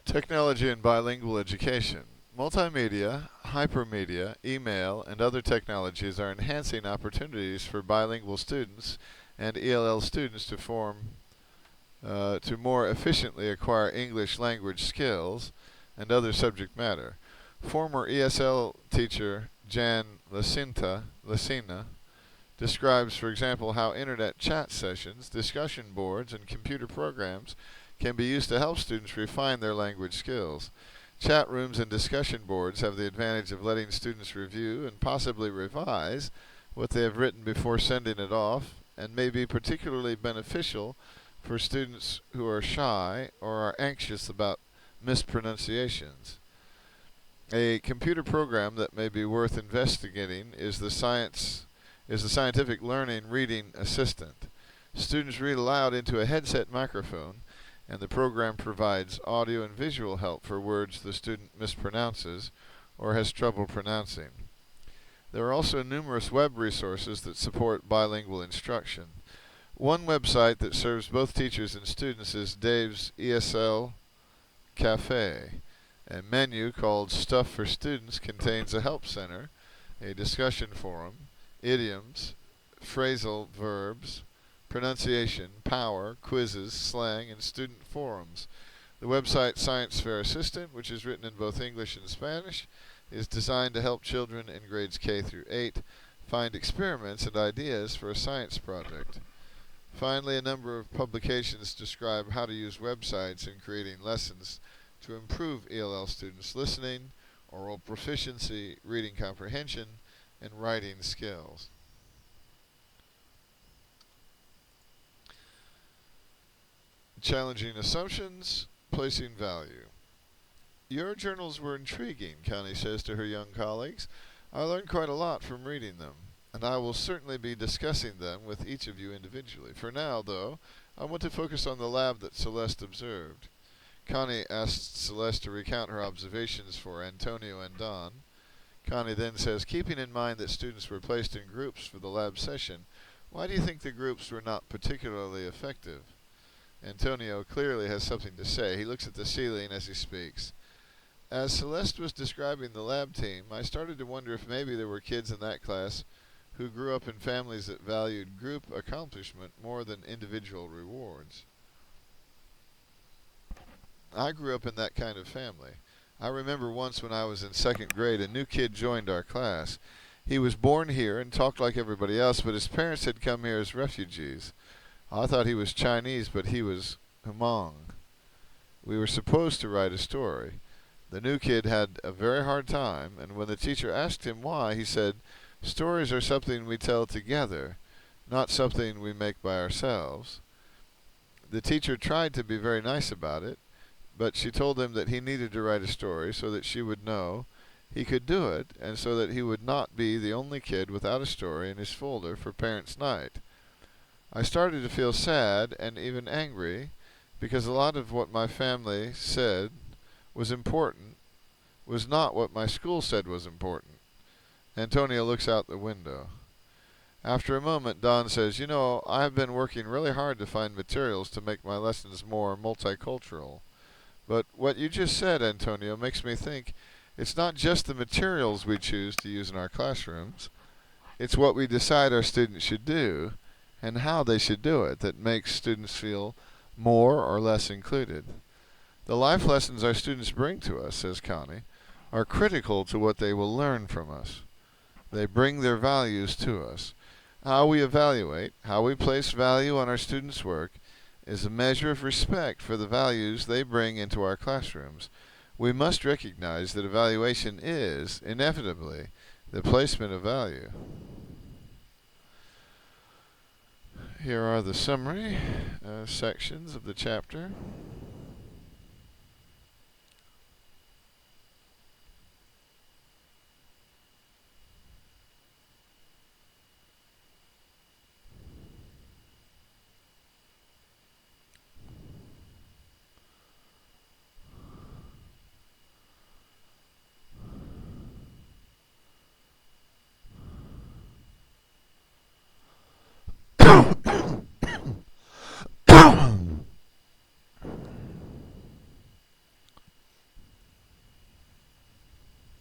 Technology and bilingual education. Multimedia, hypermedia, email, and other technologies are enhancing opportunities for bilingual students and ELL students to more efficiently acquire English language skills and other subject matter. Former ESL teacher Jan Lacina describes, for example, how internet chat sessions, discussion boards, and computer programs can be used to help students refine their language skills. Chat rooms and discussion boards have the advantage of letting students review and possibly revise what they have written before sending it off, and may be particularly beneficial for students who are shy or are anxious about mispronunciations. A computer program that may be worth investigating is the Scientific Learning Reading Assistant. Students read aloud into a headset microphone, and the program provides audio and visual help for words the student mispronounces or has trouble pronouncing. There are also numerous web resources that support bilingual instruction. One website that serves both teachers and students is Dave's ESL Cafe. A menu called Stuff for Students contains a help center, a discussion forum, idioms, phrasal verbs, pronunciation, power, quizzes, slang, and student forums. The website Science Fair Assistant, which is written in both English and Spanish, is designed to help children in grades K through 8 find experiments and ideas for a science project. Finally, a number of publications describe how to use websites in creating lessons to improve ELL students' listening, oral proficiency, reading comprehension, and writing skills. Challenging assumptions, placing value. Your journals were intriguing, Connie says to her young colleagues. I learned quite a lot from reading them, and I will certainly be discussing them with each of you individually. For now, though, I want to focus on the lab that Celeste observed. Connie asked Celeste to recount her observations for Antonio and Don. Connie then says, keeping in mind that students were placed in groups for the lab session, why do you think the groups were not particularly effective? Antonio clearly has something to say. He looks at the ceiling as he speaks. As Celeste was describing the lab team, I started to wonder if maybe there were kids in that class who grew up in families that valued group accomplishment more than individual rewards. I grew up in that kind of family. I remember once when I was in second grade, a new kid joined our class. He was born here and talked like everybody else, but his parents had come here as refugees. I thought he was Chinese, but he was Hmong. We were supposed to write a story. The new kid had a very hard time, and when the teacher asked him why, he said, stories are something we tell together, not something we make by ourselves. The teacher tried to be very nice about it, but she told him that he needed to write a story so that she would know he could do it, and so that he would not be the only kid without a story in his folder for Parents' Night. I started to feel sad and even angry because a lot of what my family said was important was not what my school said was important. Antonio looks out the window. After a moment, Don says, I have been working really hard to find materials to make my lessons more multicultural. But what you just said, Antonio, makes me think it's not just the materials we choose to use in our classrooms. It's what we decide our students should do and how they should do it that makes students feel more or less included. The life lessons our students bring to us, says Connie, are critical to what they will learn from us. They bring their values to us. How we evaluate, how we place value on our students' work, is a measure of respect for the values they bring into our classrooms. We must recognize that evaluation is, inevitably, the placement of value. Here are the summary sections of the chapter.